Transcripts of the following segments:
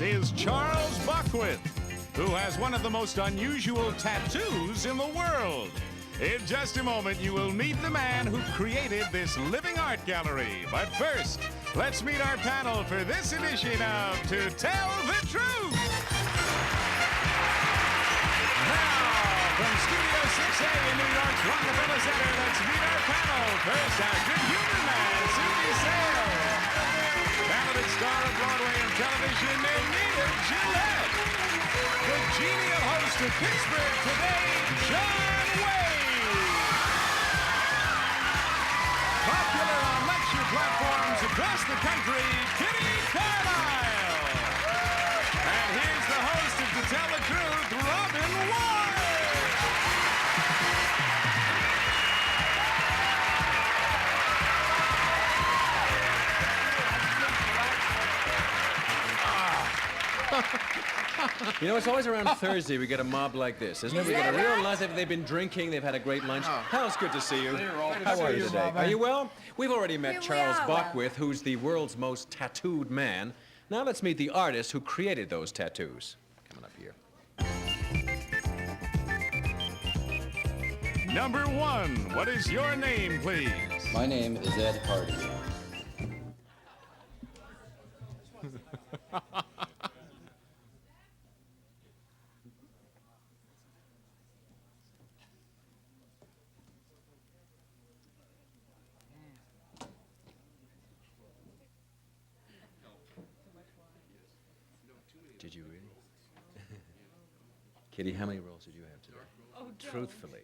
This is Charles Buckwith, who has one of the most unusual tattoos in the world. In just a moment, you will meet the man who created this living art gallery. But first, let's meet our panel for this edition of To Tell the Truth. Now, from Studio 6A in New York's Rockefeller Center, let's meet our panel. First, our good humor man, Soupy. Talented star of Broadway and television, Anita Gillette. The genial host of Pittsburgh Today, John Wayne. Popular on lecture platforms across the country, Carlisle. And here's the host of To Tell the Truth, Robin Ward. You know, it's always around Thursday we get a mob like this, isn't it? We get a real lot. They've been drinking. They've had a great lunch. Hal, it's good to see you. How are you today? Are you well? We've already met Charles Buckwith, who's the world's most tattooed man. Now let's meet the artist who created those tattoos. Coming up here. Number one, what is your name, please? My name is Ed Hardy. Did you really? Kitty, how many rolls did you have today? Oh, Truthfully.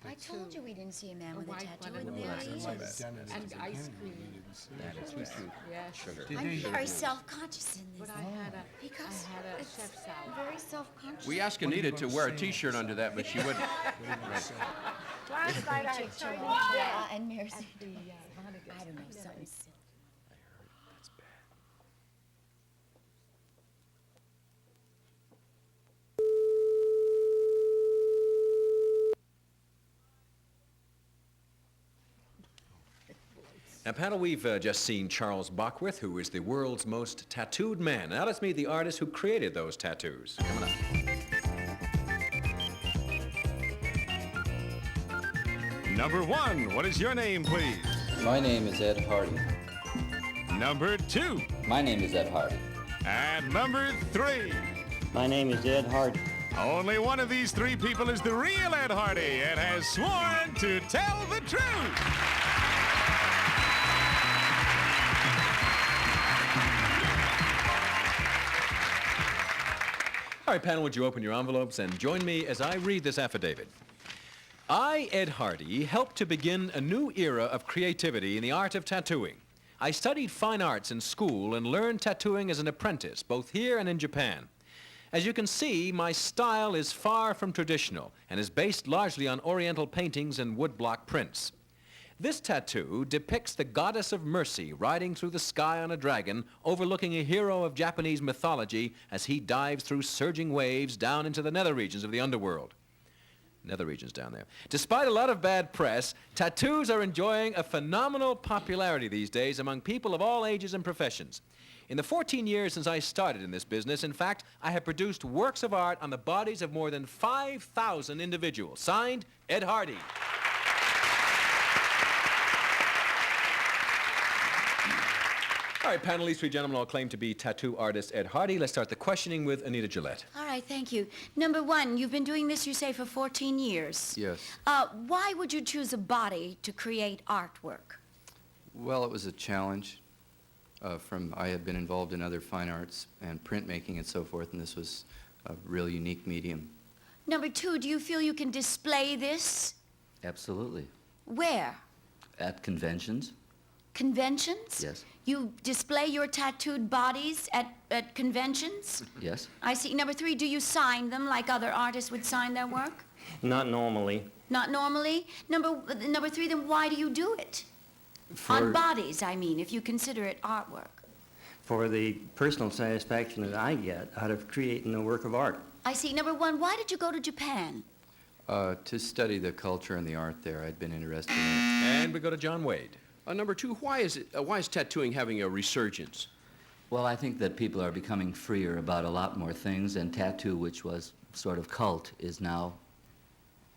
I told you we didn't see a man with a white tattoo one in and there. black He one. is. And ice cream. That is bad. Yes. Sugar. I'm very self-conscious in this. But I had a It's chef salad. very self-conscious. We asked Anita to wear a T-shirt under that, but she wouldn't. Last night I And Mary's. at the I don't know, something silly. That's bad. Now, panel, we've just seen Charles Buckwith, who is the world's most tattooed man. Now let's meet the artist who created those tattoos. Coming up. Number one, what is your name, please? My name is Ed Hardy. Number two. My name is Ed Hardy. And number three. My name is Ed Hardy. Only one of these three people is the real Ed Hardy and has sworn to tell the truth. All right, panel, would you open your envelopes and join me as I read this affidavit? I, Ed Hardy, helped to begin a new era of creativity in the art of tattooing. I studied fine arts in school and learned tattooing as an apprentice, both here and in Japan. As you can see, my style is far from traditional and is based largely on Oriental paintings and woodblock prints. This tattoo depicts the goddess of mercy riding through the sky on a dragon, overlooking a hero of Japanese mythology as he dives through surging waves down into the nether regions of the underworld. Nether regions down there. Despite a lot of bad press, tattoos are enjoying a phenomenal popularity these days among people of all ages and professions. In the 14 years since I started in this business, in fact, I have produced works of art on the bodies of more than 5,000 individuals. Signed, Ed Hardy. All right, panel, these three gentlemen all claim to be tattoo artist Ed Hardy. Let's start the questioning with Anita Gillette. All right, thank you. Number one, you've been doing this, you say, for 14 years. Yes. Why would you choose a body to create artwork? Well, it was a challenge. I had been involved in other fine arts and printmaking and so forth, and this was a real unique medium. Number two, do you feel you can display this? Absolutely. Where? At conventions? Conventions? Yes. You display your tattooed bodies at conventions? Yes. I see. Number three, do you sign them like other artists would sign their work? Not normally. Not normally? Number three, then why do you do it? On bodies, I mean, if you consider it artwork. For the personal satisfaction that I get out of creating a work of art. I see. Number one, why did you go to Japan? To study the culture and the art there. I'd been interested in it. And we go to John Wade. Number two, why is tattooing having a resurgence? Well, I think that people are becoming freer about a lot more things, and tattoo, which was sort of cult, is now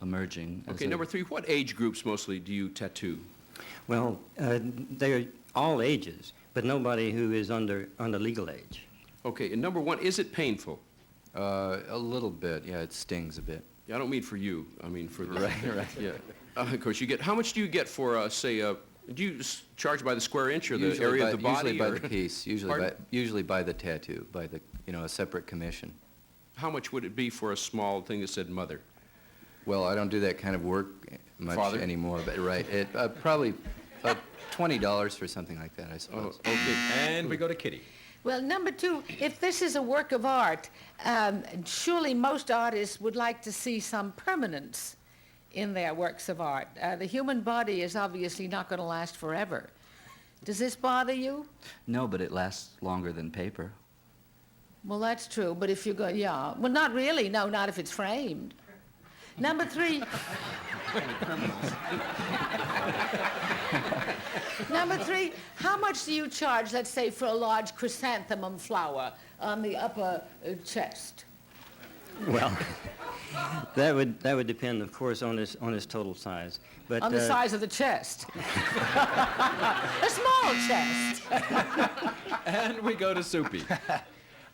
emerging. Okay, number 3, what age groups mostly do you tattoo? Well, they're all ages, but nobody who is under legal age. Okay, and number 1, is it painful? A little bit, yeah, it stings a bit. Yeah, I don't mean for you. I mean for the... Right. Yeah. Of course, you get... How much do you get for, say, do you charge by the square inch or the area of the body? Usually by or- the piece, usually by the tattoo, by the, a separate commission. How much would it be for a small thing that said mother? Well, I don't do that kind of work much Father? anymore, but right, it probably $20 for something like that, I Oh, suppose. okay. And we go to Kitty. Well, number 2, if this is a work of art, surely most artists would like to see some permanence in their works of art. The human body is obviously not going to last forever. Does this bother you? No, but it lasts longer than paper. Well, that's true, but if you go, yeah. Well, not really, no, not if it's framed. Number 3. Number 3, how much do you charge, let's say, for a large chrysanthemum flower on the upper chest? Well, that would depend, of course, on his total size. But On the size of the chest. A small chest. And we go to Soupy.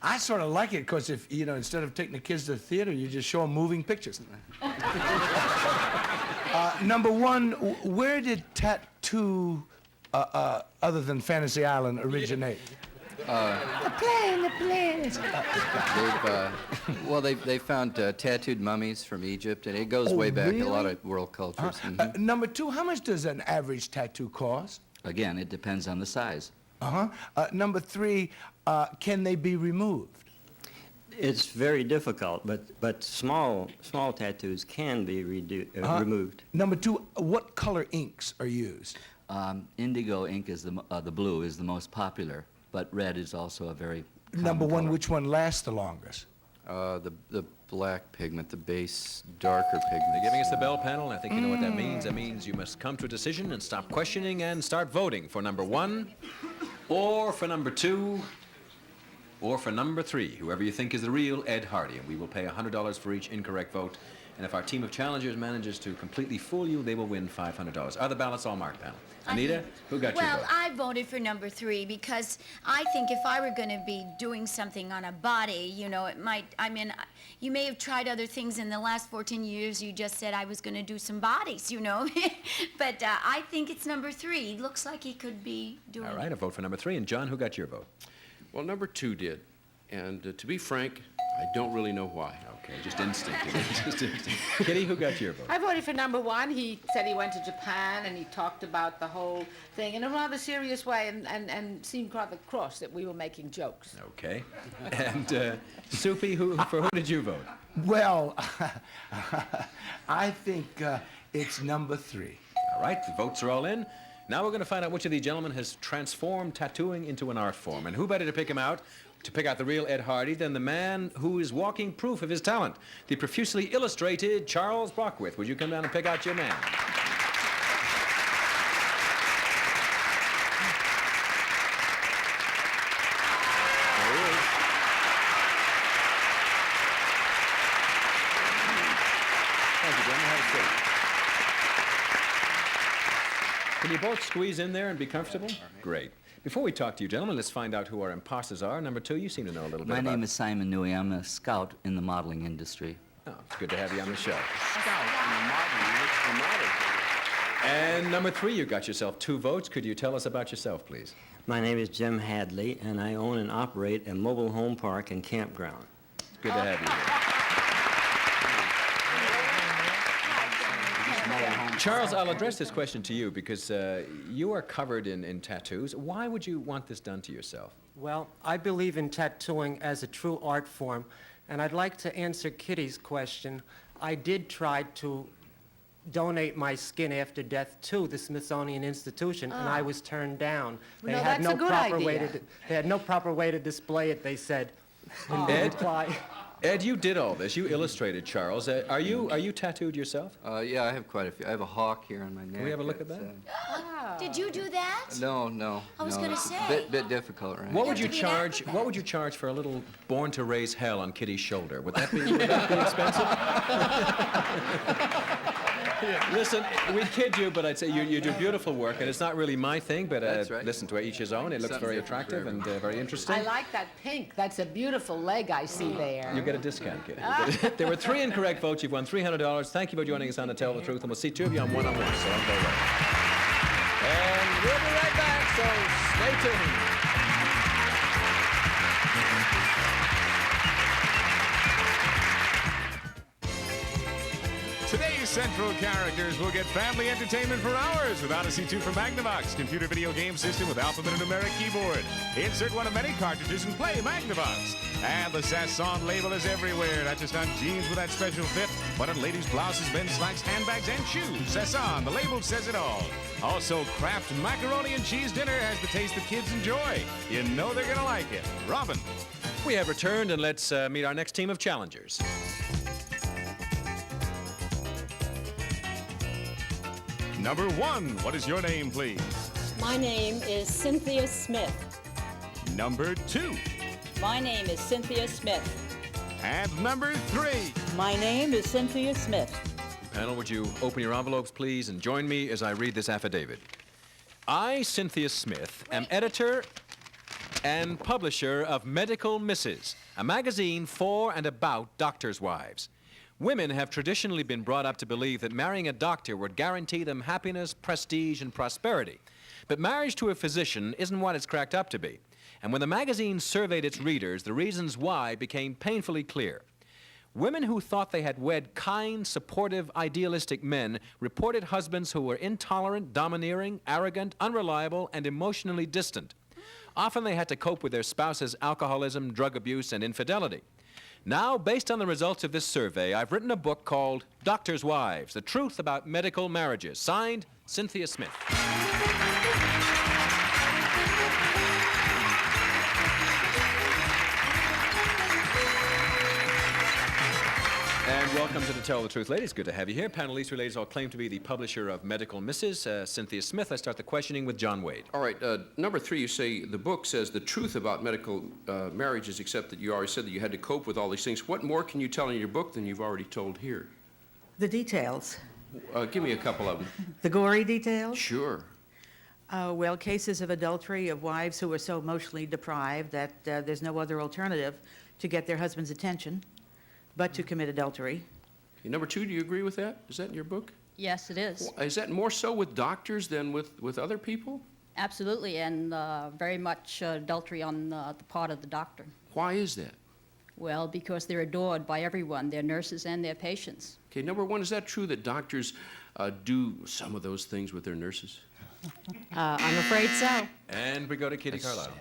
I sort of like it because if, instead of taking the kids to the theater, you just show them moving pictures. Number 1, where did tattoo, other than Fantasy Island, originate? The plane. They found tattooed mummies from Egypt, and it goes way back, a lot really? of world cultures. Number 2, how much does an average tattoo cost? Again, it depends on the size. Number 3, can they be removed? it's very difficult, but small tattoos can be removed. Number 2, what color inks are used? Indigo ink is the blue is the most popular, but red is also a very common Number 1, color. which one lasts the longest? The black pigment, the base darker pigment. They're giving us the bell panel, and I think you know what that means. That means you must come to a decision and stop questioning and start voting for number 1, or for number 2, or for number 3, whoever you think is the real Ed Hardy. And we will pay $100 for each incorrect vote. And if our team of challengers manages to completely fool you, they will win $500. Are the ballots all marked, panel? Anita, who got your Well, vote? I voted for number 3 because I think if I were going to be doing something on a body, you know, it might, I mean, you may have tried other things in the last 14 years. You just said I was going to do some bodies, you know. But I think it's number 3. Looks like he could be doing All right, a vote for number 3. And John, who got your vote? Well, number 2 did. And to be frank, I don't really know why. Okay, just instinctive. Just instinctive. Kitty, who got your vote? I voted for number 1. He said he went to Japan and he talked about the whole thing in a rather serious way and seemed rather cross that we were making jokes. Okay. And Soupy, for who did you vote? Well, I think it's number 3. All right, the votes are all in. Now we're going to find out which of these gentlemen has transformed tattooing into an art form. And who better to pick him out, to pick out the real Ed Hardy, than the man who is walking proof of his talent, the profusely illustrated Charles Brockwith. Would you come down and pick out your man? There he is. Thank you, gentlemen. Have a seat. Can you both squeeze in there and be comfortable? Great. Before we talk to you, gentlemen, let's find out who our imposters are. Number 2, you seem to know a little bit My about... name is Simon Newey. I'm a scout in the modeling industry. Oh, it's good to have you on the show. And number 3, you got yourself 2 votes. Could you tell us about yourself, please? My name is Jim Hadley, and I own and operate a mobile home park and campground. It's good to have you here. Charles, I'll address this question to you because you are covered in tattoos. Why would you want this done to yourself? Well, I believe in tattooing as a true art form, and I'd like to answer Kitty's question. I did try to donate my skin after death to the Smithsonian Institution, and I was turned down. Well, no, that's a good idea. They had no proper way to display it, they said. In Ed? reply. Ed, you did all this. You illustrated Charles. Are you tattooed yourself? Yeah, I have quite a few. I have a hawk here on my neck. Can we have a look at that? Did you do that? No. I was no. gonna It's say. Bit difficult, right? What would you have to be an charge? What would you charge for a little Born to Raise Hell on Kitty's shoulder? Would that be expensive? Listen, we kid you, but I'd say you do beautiful work, and it's not really my thing, but That's right. listen, to each his own. It looks Something very different for attractive and very interesting. I like that pink. That's a beautiful leg I see there. You get a discount, Kitty. There were 3 incorrect votes. You've won $300. Thank you for joining us on To Tell the Truth, and we'll see 2 of you on one-on-one, so don't go away. And we'll be right back, so stay tuned. Today's central characters will get family entertainment for hours with Odyssey 2 from Magnavox, computer video game system with alphabet and numeric keyboard. Insert one of many cartridges and play Magnavox. And the Sasson label is everywhere, not just on jeans with that special fit, but on ladies' blouses, men's slacks, handbags, and shoes. Sasson, the label says it all. Also, Kraft macaroni and cheese dinner has the taste that kids enjoy. You know they're gonna like it. Robin. We have returned, and let's meet our next team of challengers. Number 1, what is your name, please? My name is Cynthia Smith. Number 2. My name is Cynthia Smith. And number 3. My name is Cynthia Smith. Panel, would you open your envelopes, please, and join me as I read this affidavit. I, Cynthia Smith, am editor and publisher of Medical Mrs., a magazine for and about doctors' wives. Women have traditionally been brought up to believe that marrying a doctor would guarantee them happiness, prestige, and prosperity. But marriage to a physician isn't what it's cracked up to be. And when the magazine surveyed its readers, the reasons why became painfully clear. Women who thought they had wed kind, supportive, idealistic men reported husbands who were intolerant, domineering, arrogant, unreliable, and emotionally distant. Often they had to cope with their spouse's alcoholism, drug abuse, and infidelity. Now, based on the results of this survey, I've written a book called Doctors' Wives, The Truth About Medical Marriages. Signed, Cynthia Smith. And welcome to Tell the Truth, ladies. Good to have you here. Panel, these 3 ladies all claim to be the publisher of Medical Mrs. Cynthia Smith. Let's start the questioning with John Wade. All right, number 3, you say the book says the truth about medical marriages, except that you already said that you had to cope with all these things. What more can you tell in your book than you've already told here? The details. Give me a couple of them. The gory details? Sure. Well, cases of adultery of wives who were so emotionally deprived that there's no other alternative to get their husband's attention but to commit adultery. Okay, number 2, do you agree with that? Is that in your book? Yes, it is. Is that more so with doctors than with other people? Absolutely, and very much adultery on the part of the doctor. Why is that? Well, because they're adored by everyone, their nurses and their patients. Okay, number 1, is that true that doctors do some of those things with their nurses? I'm afraid so. And we go to Kitty Carlisle.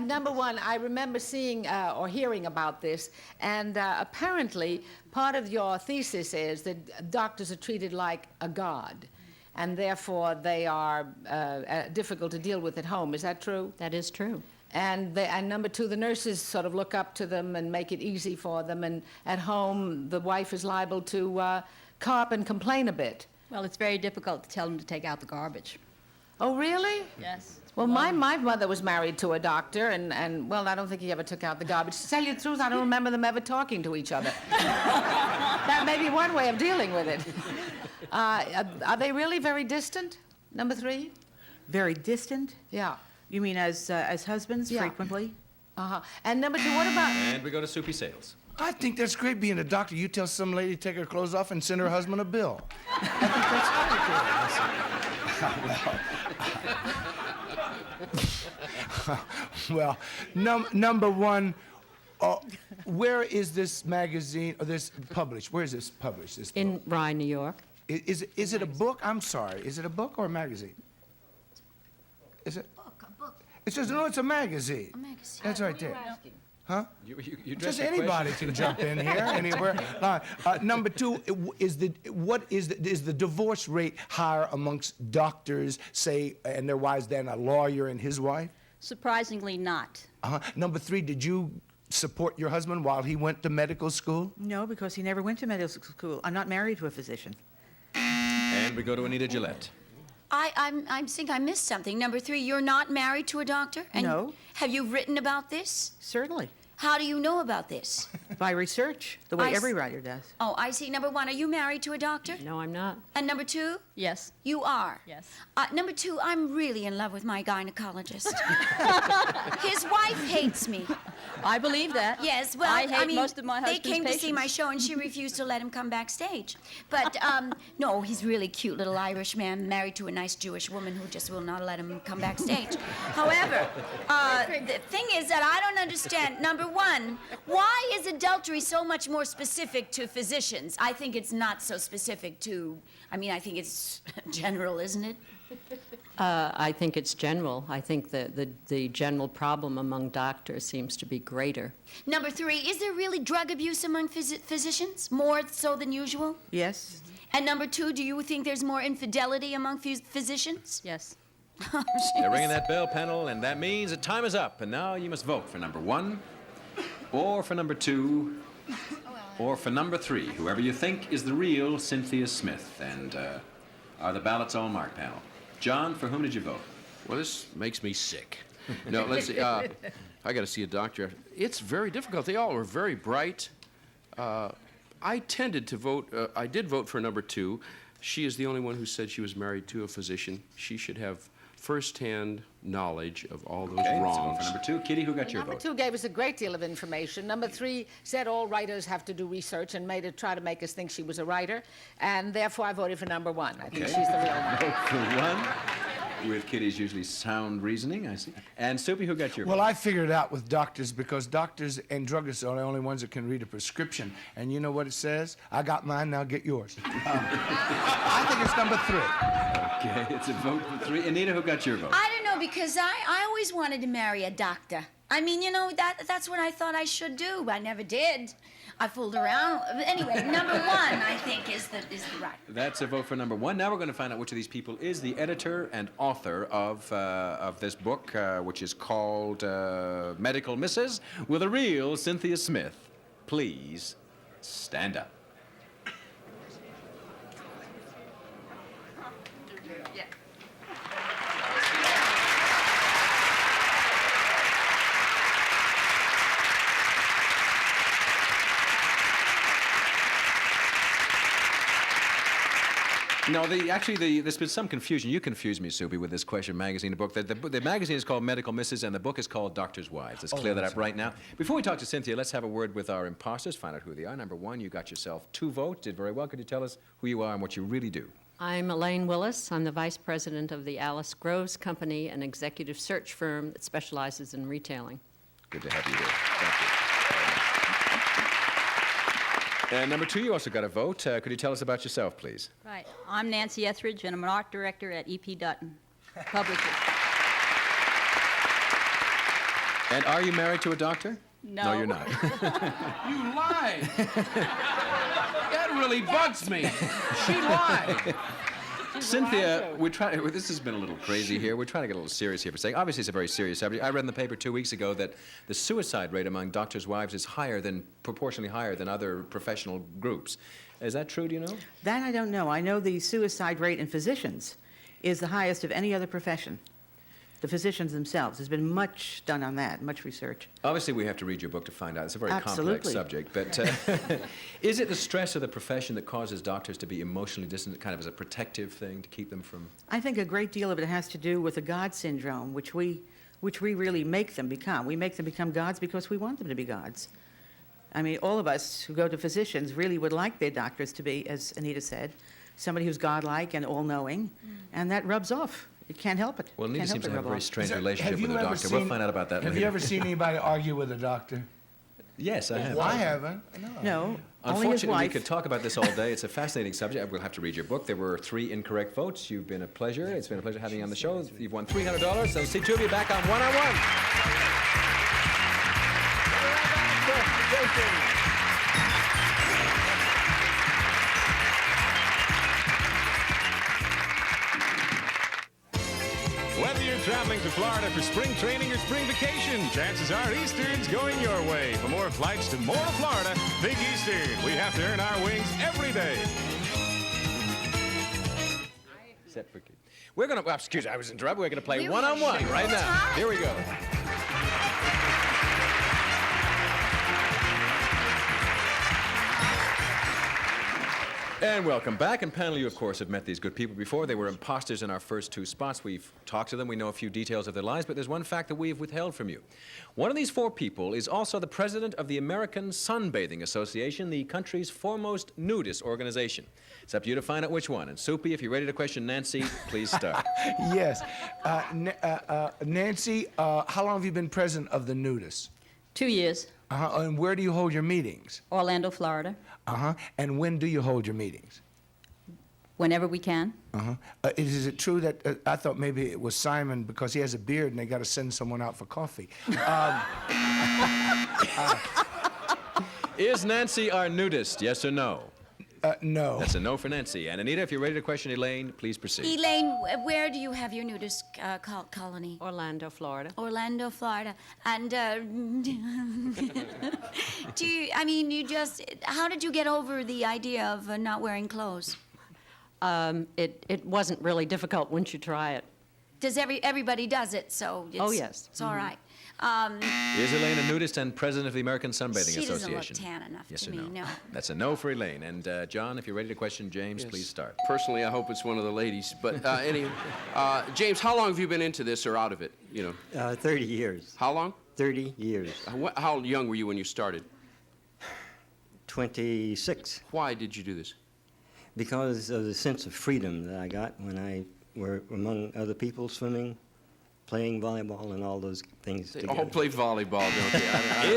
Number 1, I remember seeing or hearing about this, and apparently part of your thesis is that doctors are treated like a god, and therefore they are difficult to deal with at home. Is that true? That is true. And number 2, the nurses sort of look up to them and make it easy for them, and at home the wife is liable to carp and complain a bit. Well, it's very difficult to tell them to take out the garbage. Oh, really? Yes. Well, my mother was married to a doctor, and well, I don't think he ever took out the garbage. To tell you the truth, I don't remember them ever talking to each other. That may be one way of dealing with it. Are they really very distant, number 3? Very distant? Yeah. You mean as husbands, Yeah. frequently? Uh-huh. And number 2, what about... And we go to Soupy Sales. I think that's great being a doctor. You tell some lady to take her clothes off and send her husband a bill. I think that's well, number 1, where is this magazine, or this published? Where is this published? This book? In Rye, New York. Is it a book? I'm sorry. Is it a book or a magazine? Is it? A book. It says, no, it's a magazine. A magazine. That's right there. Huh? You Just addressed the anybody question. can jump in here, anywhere. Number 2, is the divorce rate higher amongst doctors, say, and their wives than a lawyer and his wife? Surprisingly not. Number 3, did you support your husband while he went to medical school? No, because he never went to medical school. I'm not married to a physician. And we go to Anita Gillette. I think I missed something. Number 3, you're not married to a doctor? And No. Have you written about this? Certainly. How do you know about this? By research, the way I s- every writer does. Oh, I see. Number 1, are you married to a doctor? No, I'm not. And number 2? Yes. You are? Yes. Number 2, I'm really in love with my gynecologist. His wife hates me. I believe that. Yes, well, I hate mean, most of my they husband's came to see my patients. show, and she refused to let him come backstage. But no, he's really cute little Irish man, married to a nice Jewish woman who just will not let him come backstage. However, the thing is that I don't understand. Number 1, why is adultery so much more specific to physicians? I think it's not so specific to. I mean, I think it's general, isn't it? I think it's general. I think the general problem among doctors seems to be greater. Number 3, is there really drug abuse among physicians? More so than usual? Yes. And number 2, do you think there's more infidelity among physicians? Yes. They're ringing that bell, panel, and that means that time is up. And now you must vote for number 1, or for number 2, or for number 3, whoever you think is the real Cynthia Smith. And are the ballots all marked, panel? John, for whom did you vote? Well, this makes me sick. No, let's see. I got to see a doctor. It's very difficult. They all were very bright. I tended to vote. I did vote for number 2. She is the only one who said she was married to a physician. She should have first-hand knowledge of all those Okay, wrongs. so vote for number 2. Kitty, who got your Number vote? 2 gave us a great deal of information. Number 3 said all writers have to do research and try to make us think she was a writer. And therefore, I voted for number 1. I think Okay. she's the real one. Vote for 1, with Kitty's usually sound reasoning, I see. And Soupy, who got your vote? Well, I figured it out with doctors because doctors and druggists are the only ones that can read a prescription. And you know what it says? I got mine, now get yours. I think it's number 3. Okay, it's a vote for 3. Anita, who got your vote? I don't know, because I always wanted to marry a doctor. I mean, you know, that's what I thought I should do. I never did. I fooled around. Anyway, number 1, I think, is the right. That's a vote for number 1. Now we're going to find out which of these people is the editor and author of this book, which is called Medical Misses, with a real Cynthia Smith. Please stand up. No, there's been some confusion. You confused me, Soupy, with this question magazine book. The magazine is called Medical Misses, and the book is called Doctor's Wives. Let's clear that up right now. Before we talk to Cynthia, let's have a word with our imposters, find out who they are. Number 1, you got yourself 2 votes. Did very well. Could you tell us who you are and what you really do? I'm Elaine Willis. I'm the vice president of the Alice Groves Company, an executive search firm that specializes in retailing. Good to have you here. Thank you. And number 2, you also got a vote. Could you tell us about yourself, please? Right. I'm Nancy Etheridge, and I'm an art director at E.P. Dutton Publishers. And are you married to a doctor? No. No, you're not. You lied. That really bugs me. She lied. Cynthia, this has been a little crazy here. We're trying to get a little serious here for a second. Obviously, it's a very serious subject. I read in the paper 2 weeks ago that the suicide rate among doctors' wives is proportionally higher than other professional groups. Is that true, do you know? That I don't know. I know the suicide rate in physicians is the highest of any other profession. The physicians themselves. There's been much done on that, much research. Obviously, we have to read your book to find out. It's a very complex Absolutely. subject. But is it the stress of the profession that causes doctors to be emotionally distant, kind of as a protective thing to keep them from... I think a great deal of it has to do with the God syndrome, which we really make them become. We make them become gods because we want them to be gods. I mean, all of us who go to physicians really would like their doctors to be, as Anita said, somebody who's godlike and all-knowing, and that rubs off. You can't help it. Well, Anita Can't help seems to it have a rub very off. strange Have relationship you with a ever doctor. We'll seen- find out about that Have later. you ever seen anybody argue with a doctor? Yes, I have. Well, I haven't. No, only his Unfortunately, we wife. could talk about this all day. It's a fascinating subject. We'll have to read your book. There were 3 incorrect votes. You've been a pleasure. It's been a pleasure having you on the show. You've won $300. So see 2 of you back on One-on-One. Whether you're traveling to Florida for spring training or spring vacation, chances are Eastern's going your way. For more flights to more Florida, think Eastern. We have to earn our wings every day. Set for kids. We're going to, excuse me, I was interrupted. We're going to play one-on-one right now. Here we go. And welcome back. And panel, you, of course, have met these good people before. They were imposters in our first two spots. We've talked to them. We know a few details of their lives, but there's one fact that we've withheld from you. One of these four people is also the president of the American Sunbathing Association, the country's foremost nudist organization. It's up to you to find out which one. And Soupy, if you're ready to question Nancy, please start. Yes. Nancy, how long have you been president of the nudists? 2 years. And where do you hold your meetings? Orlando, Florida. And when do you hold your meetings? Whenever we can. Is it true that I thought maybe it was Simon because he has a beard and they got to send someone out for coffee? Is Nancy our nudist, yes or no? No. That's a no for Nancy. And Anita, if you're ready to question Elaine, please proceed. Elaine, where do you have your nudist colony? Orlando, Florida. Orlando, Florida. And how did you get over the idea of not wearing clothes? It wasn't really difficult once you try it. Does everybody does it, so it's, Oh, yes. It's all right. Is Elaine a nudist and president of the American Sunbathing Association? She doesn't look tan enough yes to or me, no? no. That's a no for Elaine. And John, if you're ready to question James, please start. Personally, I hope it's one of the ladies. But anyway, James, how long have you been into this or out of it? 30 years. How long? 30 years. How young were you when you started? 26. Why did you do this? Because of the sense of freedom that I got when I were among other people swimming, playing volleyball, and all those things They together. all play volleyball, don't they?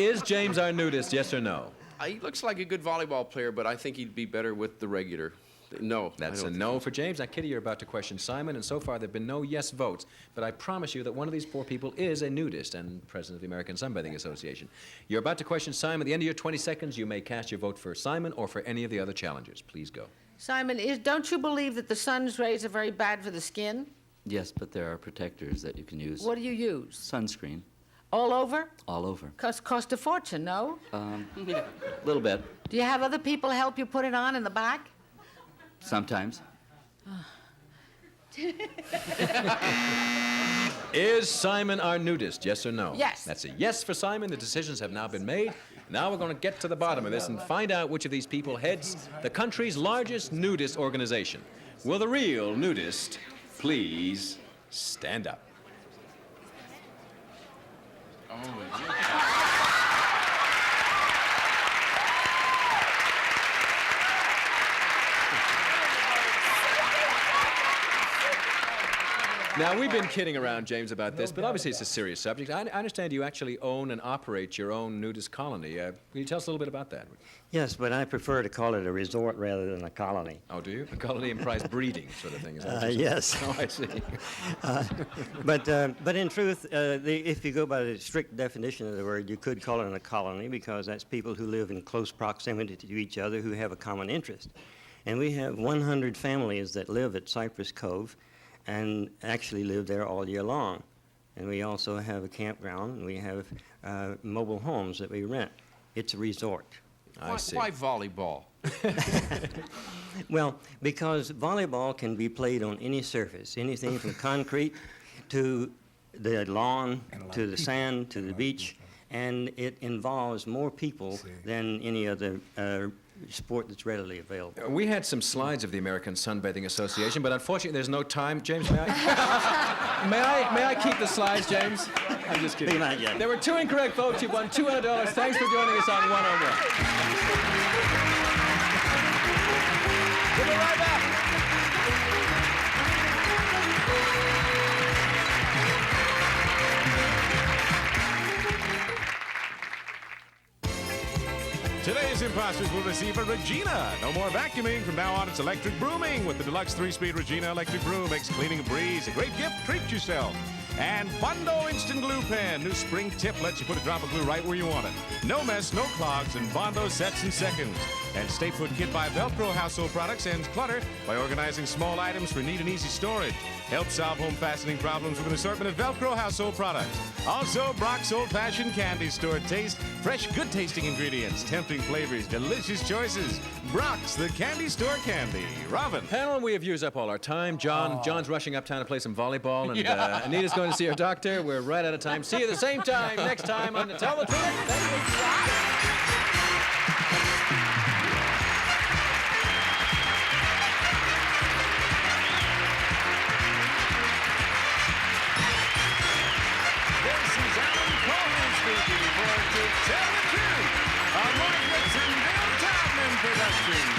Is James our nudist, yes or no? He looks like a good volleyball player, but I think he'd be better with the regular. No. That's a no for James. Now, Kitty, you're about to question Simon, and so far there have been no yes votes. But I promise you that one of these four people is a nudist and president of the American Sunbathing Association. You're about to question Simon. At the end of your 20 seconds, you may cast your vote for Simon or for any of the other challengers. Please go. Simon, don't you believe that the sun's rays are very bad for the skin? Yes, but there are protectors that you can use. What do you use? Sunscreen. All over? All over. Cost a fortune, no? A little bit. Do you have other people help you put it on in the back? Sometimes. Is Simon our nudist, yes or no? Yes. That's a yes for Simon. The decisions have now been made. Now we're going to get to the bottom of this and find out which of these people heads the country's largest nudist organization. Will the real nudist please stand up? Now, we've been kidding around, James, about this, but obviously it's a serious subject. I understand you actually own and operate your own nudist colony. Can you tell us a little bit about that? Yes, but I prefer to call it a resort rather than a colony. Oh, do you? A colony implies breeding sort of thing, is that what you're saying? Yes. Oh, I see. But in truth, if you go by the strict definition of the word, you could call it a colony because that's people who live in close proximity to each other who have a common interest. And we have 100 families that live at Cypress Cove and actually live there all year long. And we also have a campground, and we have mobile homes that we rent. It's a resort. I see. Why volleyball? Well, because volleyball can be played on any surface, anything from concrete to the lawn, to the sand, to the beach, and it involves more people than any other sport that's readily available. We had some slides of the American Sunbathing Association, but unfortunately there's no time. James, may I? may I keep the slides, James? I'm just kidding. There were 2 incorrect votes. You won $200. Thanks for joining us on One-on-One. We'll be right back. Today's imposters will receive a Regina. No more vacuuming. From now on, it's electric brooming with the deluxe 3-speed Regina electric broom. Makes cleaning a breeze. A great gift. Treat yourself. And Bondo Instant Glue Pen. New spring tip lets you put a drop of glue right where you want it. No mess, no clogs, and Bondo sets in seconds. And Stay Put Kit by Velcro Household Products ends clutter by organizing small items for neat and easy storage. Help solve home fastening problems with an assortment of Velcro household products. Also, Brock's Old Fashioned Candy Store taste. Fresh, good-tasting ingredients, tempting flavors, delicious choices. Brock's, the candy store candy. Robin. Panel, we have used up all our time. John's rushing uptown to play some volleyball, and Anita's going to see her doctor. We're right out of time. See you at the same time next time on the Tell the Truth. To Tell the Truth, a Margaret and Bill Todman production.